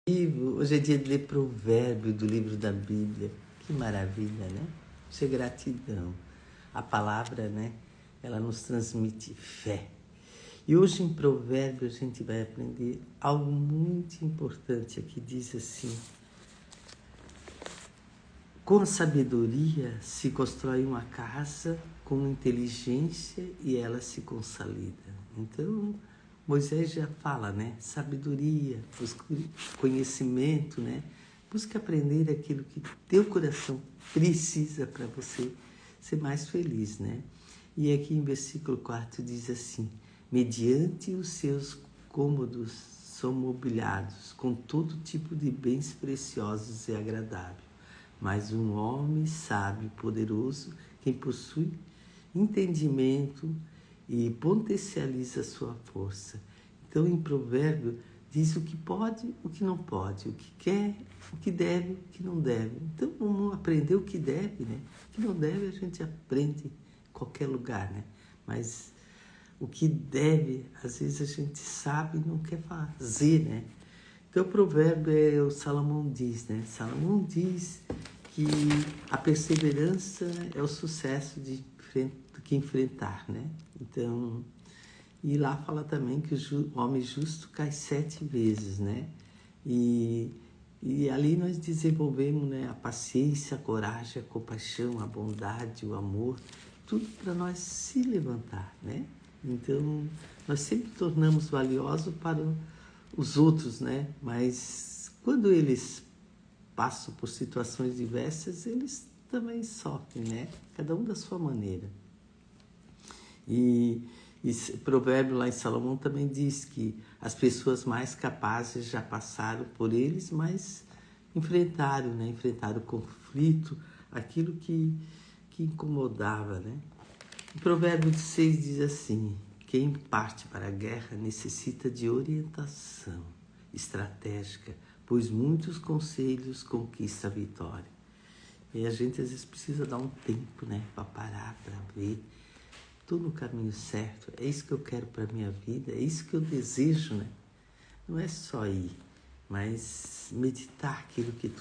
Hoje é dia de ler provérbio do livro da Bíblia. Que maravilha, né? Isso é gratidão. A palavra, né? Ela nos transmite fé. E hoje em provérbio a gente vai aprender algo muito importante aqui. Diz assim: com a sabedoria se constrói uma casa, com inteligência e ela se consolida. Então, Moisés já fala, né? Sabedoria, conhecimento, né? Busca aprender aquilo que teu coração precisa para você ser mais feliz, né? E aqui em versículo 4 diz assim: mediante os seus cômodos são mobiliados com todo tipo de bens preciosos e agradáveis. Mas um homem sábio, poderoso, quem possui entendimento e potencializa a sua força. Então, em provérbio, diz o que pode, o que não pode, o que quer, o que deve, o que não deve. Então, vamos aprender o que deve, né? O que não deve a gente aprende em qualquer lugar, né? Mas o que deve, às vezes a gente sabe e não quer fazer, né? Então, o provérbio o Salomão diz, né? Salomão diz que a perseverança é o sucesso que enfrentar, né? Então, e lá fala também que o homem justo cai 7 vezes, né? E ali nós desenvolvemos, né, a paciência, a coragem, a compaixão, a bondade, o amor, tudo para nós se levantar, né? Então, nós sempre tornamos valioso para os outros, né? Mas quando eles passam por situações diversas, eles também sofrem, né? Cada um da sua maneira. E provérbio lá em Salomão também diz que as pessoas mais capazes já passaram por eles, mas enfrentaram, né? Enfrentaram o conflito, aquilo que incomodava, né? O provérbio 6 diz assim: quem parte para a guerra necessita de orientação estratégica, pois muitos conselhos conquistam a vitória. E a gente às vezes precisa dar um tempo, né, para parar, para ver. Estou no caminho certo, é isso que eu quero para a minha vida, é isso que eu desejo, né? Não é só ir, mas meditar aquilo que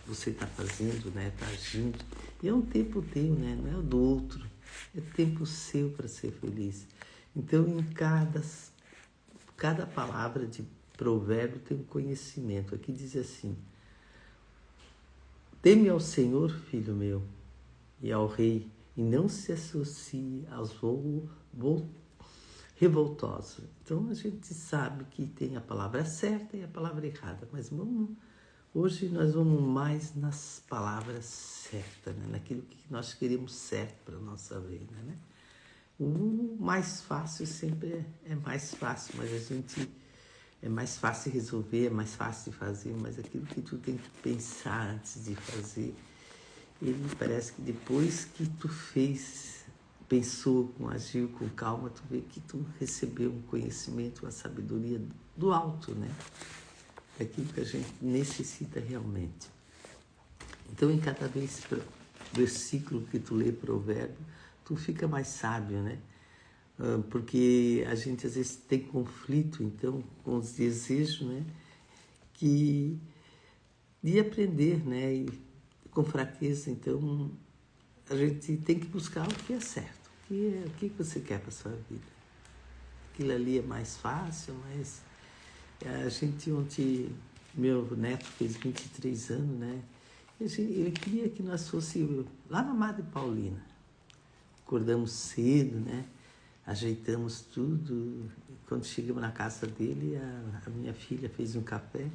você está fazendo, né? Está agindo. E é um tempo teu, né? Não é o do outro, é tempo seu para ser feliz. Então, em cada palavra de provérbio tem um conhecimento. Aqui diz assim: teme ao Senhor, filho meu, e ao rei, e não se associe aos revoltosos. Então a gente sabe que tem a palavra certa e a palavra errada, mas hoje nós vamos mais nas palavras certas, né? Naquilo que nós queremos certo para a nossa vida, né? O mais fácil sempre é mais fácil, mas a gente é mais fácil resolver, é mais fácil de fazer, mas aquilo que tu tem que pensar antes de fazer, ele parece que depois que tu pensou, agiu com calma, tu vê que tu recebeu um conhecimento, uma sabedoria do alto, né? Daquilo que a gente necessita realmente. Então, em cada versículo que tu lê provérbio, tu fica mais sábio, né? Porque a gente às vezes tem conflito, então, com os desejos, né? De aprender, né? E com fraqueza, então, a gente tem que buscar o que é certo. O que você quer para a sua vida? Aquilo ali é mais fácil, mas a gente ontem, meu neto fez 23 anos, né? Ele queria que nós fôssemos lá na Madre Paulina. Acordamos cedo, né? Ajeitamos tudo. Quando chegamos na casa dele, a minha filha fez um café.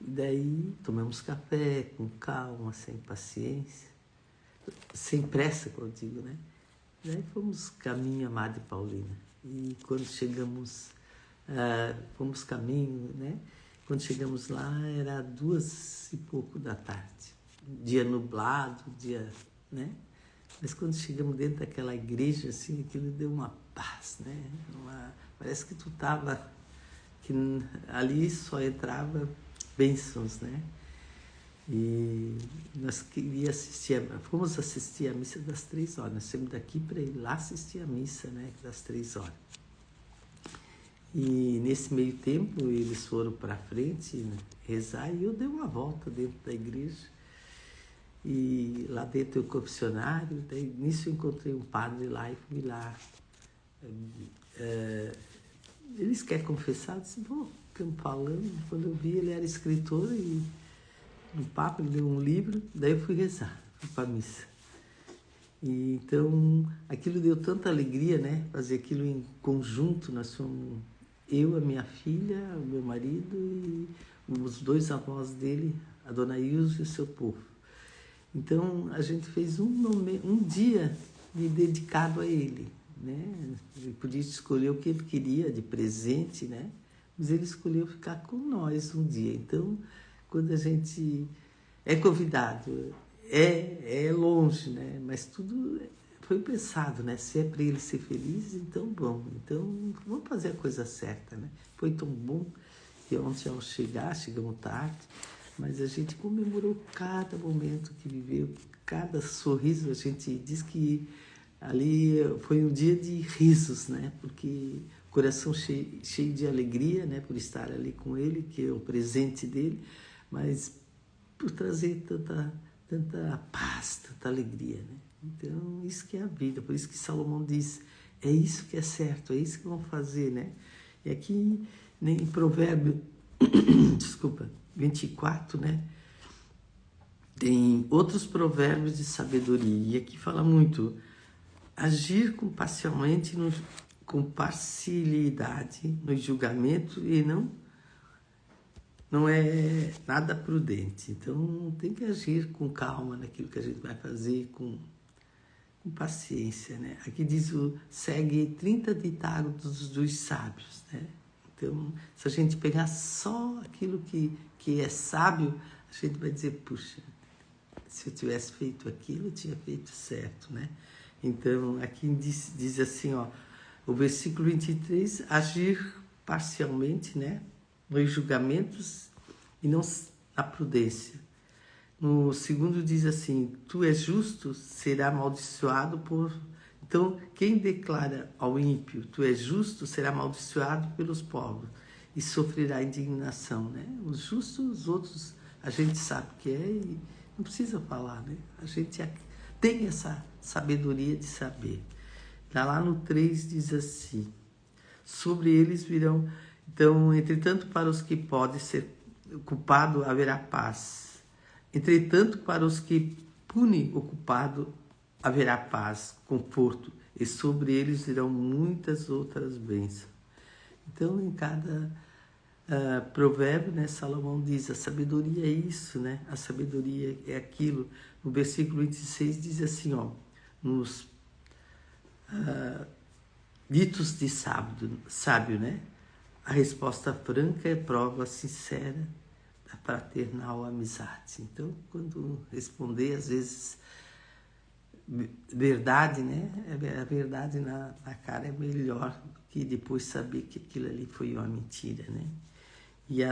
E daí tomamos café com calma, sem paciência, sem pressa, como eu digo, né? Daí fomos caminho a Madre Paulina. E quando chegamos, fomos caminho, né? Quando chegamos lá, era 2h pouco da tarde. Dia nublado, né? Mas quando chegamos dentro daquela igreja, assim, aquilo deu uma paz, né? Parece que que ali só entrava bênçãos, né? E nós fomos assistir a missa das 3 horas. Nós saímos daqui para ir lá assistir a missa, né, das 3 horas. E nesse meio tempo eles foram para frente, né, rezar, e eu dei uma volta dentro da igreja. E lá dentro tem o confessionário, daí nisso eu encontrei um padre lá e fui lá. Eles querem confessar, eu disse, bom, estamos falando. Quando eu vi, ele era escritor e no papo ele deu um livro, daí eu fui rezar, fui para a missa. E então aquilo deu tanta alegria, né? Fazer aquilo em conjunto, nós fomos eu, a minha filha, o meu marido e os dois avós dele, a dona Ilse e o seu povo. Então a gente fez um dia dedicado a ele, né? Ele podia escolher o que ele queria de presente, né? Mas ele escolheu ficar com nós um dia. Então, quando a gente é convidado, é longe, né? Mas tudo foi pensado, né? Se é para ele ser feliz, então bom. Então vamos fazer a coisa certa, né? Foi tão bom que ontem ao chegamos tarde, mas a gente comemorou cada momento que viveu, cada sorriso. A gente diz que ali foi um dia de risos, né? Porque o coração cheio de alegria, né? Por estar ali com ele, que é o presente dele, mas por trazer tanta paz, tanta alegria, né? Então, isso que é a vida. Por isso que Salomão diz, é isso que é certo, é isso que vão fazer, né? E aqui, em Provérbio, desculpa, 24, né? Tem outros provérbios de sabedoria. E aqui fala muito, agir com parcialidade no julgamento e não é nada prudente. Então, tem que agir com calma naquilo que a gente vai fazer, com paciência, né? Aqui diz segue 30 ditados dos sábios, né? Então, se a gente pegar só aquilo que é sábio, a gente vai dizer, puxa, se eu tivesse feito aquilo, eu tinha feito certo, né? Então, aqui diz assim, ó, o versículo 23, agir parcialmente, né? Nos julgamentos e não na prudência. No segundo diz assim, tu és justo, será amaldiçoado por... Então, quem declara ao ímpio, tu és justo, será amaldiçoado pelos povos e sofrerá indignação, né? Os justos, os outros, a gente sabe que é e não precisa falar, né? A gente tem essa sabedoria de saber. Lá no 3 diz assim, sobre eles virão... Então, entretanto, para os que podem ser culpados haverá paz. Entretanto, para os que punem o culpado haverá paz, conforto, e sobre eles virão muitas outras bênçãos. Então, em cada provérbio, né, Salomão diz, a sabedoria é isso, né? A sabedoria é aquilo. No versículo 26 diz assim, ó, nos ditos de sábio, né? A resposta franca é prova sincera da fraternal amizade. Então, quando responder, às vezes, verdade, né? A verdade na cara é melhor do que depois saber que aquilo ali foi uma mentira, né? E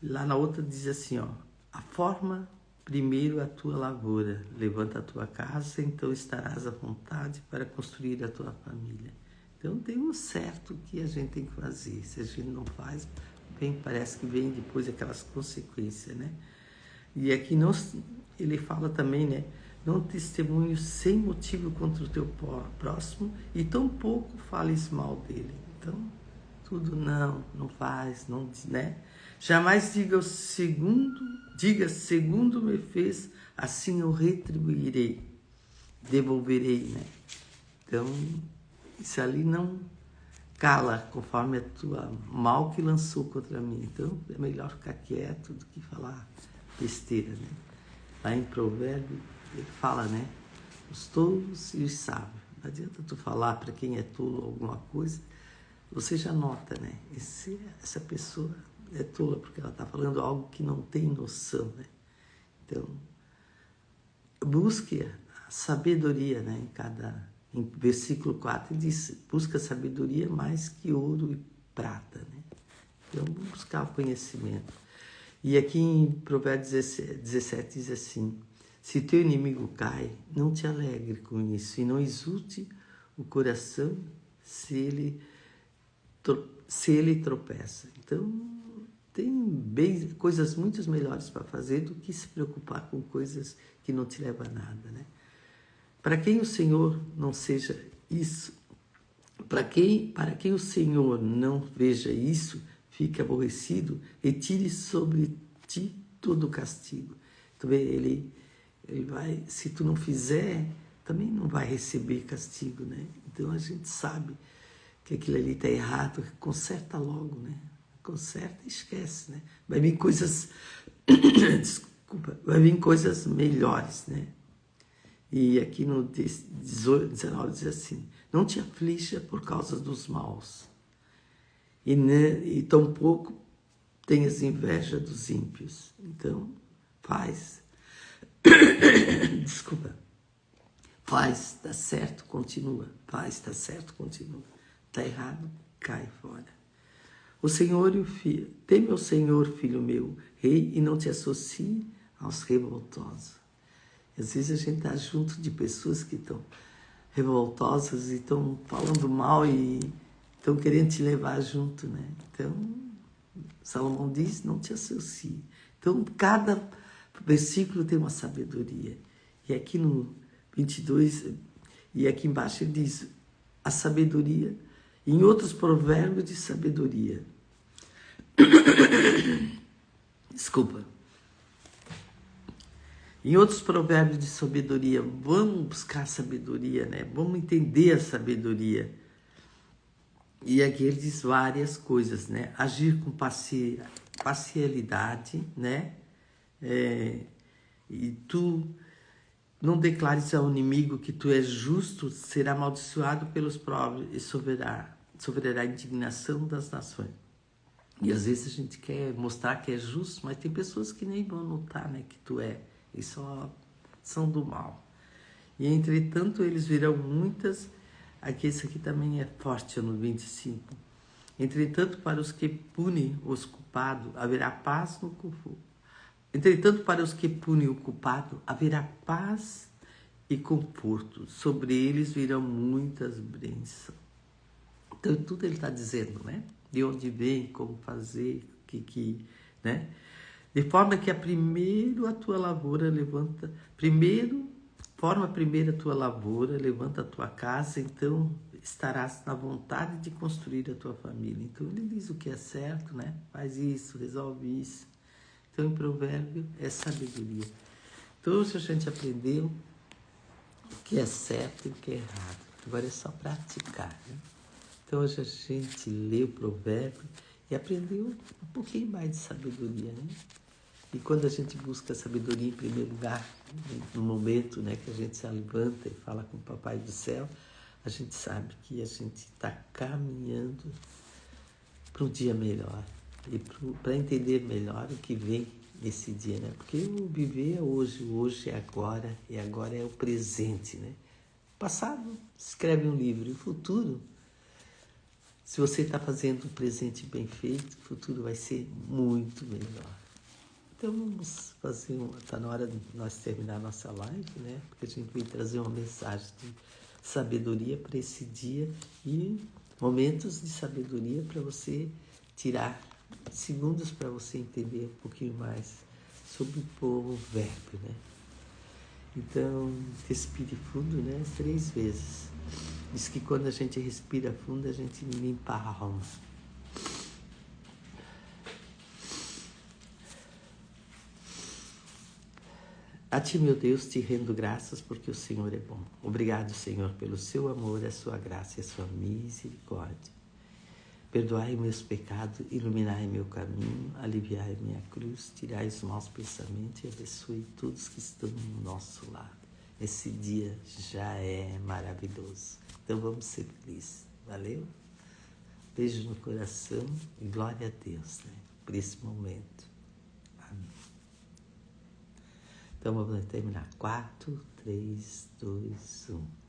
lá na outra diz assim, ó, a forma primeiro a tua lavoura, levanta a tua casa, então estarás à vontade para construir a tua família. Então tem um certo que a gente tem que fazer. Se a gente não faz, parece que vem depois aquelas consequências, né? E aqui ele fala também, né? Não testemunho sem motivo contra o teu próximo e tampouco fales mal dele. Então, tudo não faz, não, né? Jamais diga segundo me fez, assim eu retribuirei, devolverei, né? Então, isso ali não cala conforme a tua mal que lançou contra mim. Então, é melhor ficar quieto do que falar besteira, né? Lá em Provérbio, ele fala, né? Os tolos e os sábios. Não adianta tu falar para quem é tolo alguma coisa, você já nota, né? Essa pessoa é tola porque ela está falando algo que não tem noção, né? Então, busque a sabedoria, né? Em versículo 4 diz, busca sabedoria mais que ouro e prata, né? Então, buscar o conhecimento. E aqui em Provérbios 17 diz assim, se teu inimigo cai, não te alegre com isso, e não exulte o coração se ele se ele tropeça. Então, tem coisas muito melhores para fazer do que se preocupar com coisas que não te levam a nada, né? Para quem o Senhor não seja isso, para quem o Senhor não veja isso, fique aborrecido, retire sobre ti todo o castigo. Tu vê, ele vai, se tu não fizer, também não vai receber castigo, né? Então a gente sabe que aquilo ali está errado, conserta logo, né? Conserta e esquece, né? Vai vir coisas, desculpa, vai vir coisas melhores, né? E aqui no 19 diz assim: não te aflija por causa dos maus, e tampouco tenhas inveja dos ímpios. Então, desculpa, dá certo, continua, dá certo, continua. Tá errado, cai fora. O Senhor e o filho, teme ao Senhor, filho meu, rei, e não te associe aos revoltosos. Às vezes a gente está junto de pessoas que estão revoltosas e estão falando mal e estão querendo te levar junto, né? Então, Salomão diz, não te associe. Então, cada versículo tem uma sabedoria. E aqui no 22, e aqui embaixo ele diz, a sabedoria, em outros provérbios de sabedoria. Desculpa. Em outros provérbios de sabedoria, vamos buscar sabedoria, né? Vamos entender a sabedoria. E aqui ele diz várias coisas, né? Agir com parcialidade, né? E tu não declares ao inimigo que tu és justo, será amaldiçoado pelos próprios e sofrerá a indignação das nações. E às vezes a gente quer mostrar que é justo, mas tem pessoas que nem vão notar, né, que tu é. E só são do mal. E entretanto eles virão muitas. Aqui esse aqui também é forte no 25. Entretanto para os que punem os culpados haverá paz no conforto. Entretanto para os que punem o culpado haverá paz e conforto. Sobre eles virão muitas bênçãos. Então tudo ele está dizendo, né? De onde vem, como fazer, né? De forma que primeiro a tua lavoura levanta, forma primeiro a tua lavoura, levanta a tua casa, então estarás na vontade de construir a tua família. Então ele diz o que é certo, né? Faz isso, resolve isso. Então em provérbio é sabedoria. Então hoje a gente aprendeu o que é certo e o que é errado. Agora é só praticar, né? Então hoje a gente lê o provérbio e aprendeu um pouquinho mais de sabedoria, né? E quando a gente busca sabedoria em primeiro lugar, no momento, né, que a gente se levanta e fala com o Papai do Céu, a gente sabe que a gente está caminhando para um dia melhor e para entender melhor o que vem nesse dia, né? Porque o viver é hoje, o hoje é agora, e agora é o presente, né? O passado escreve um livro, e o futuro, se você está fazendo o presente bem feito, o futuro vai ser muito melhor. Então vamos fazer, está na hora de nós terminar a nossa live, né? Porque a gente veio trazer uma mensagem de sabedoria para esse dia e momentos de sabedoria para você tirar segundos para você entender um pouquinho mais sobre o provérbio, né? Então, respire fundo, né? 3 vezes. Diz que quando a gente respira fundo, a gente limpa a alma. A ti, meu Deus, te rendo graças porque o Senhor é bom. Obrigado, Senhor, pelo seu amor, a sua graça e a sua misericórdia. Perdoai meus pecados, iluminai meu caminho, aliviai minha cruz, tirai os maus pensamentos e abençoe todos que estão no nosso lado. Esse dia já é maravilhoso. Então vamos ser felizes. Valeu? Beijo no coração e glória a Deus, né, por esse momento. Amém. Então vamos terminar. 4, 3, 2, 1.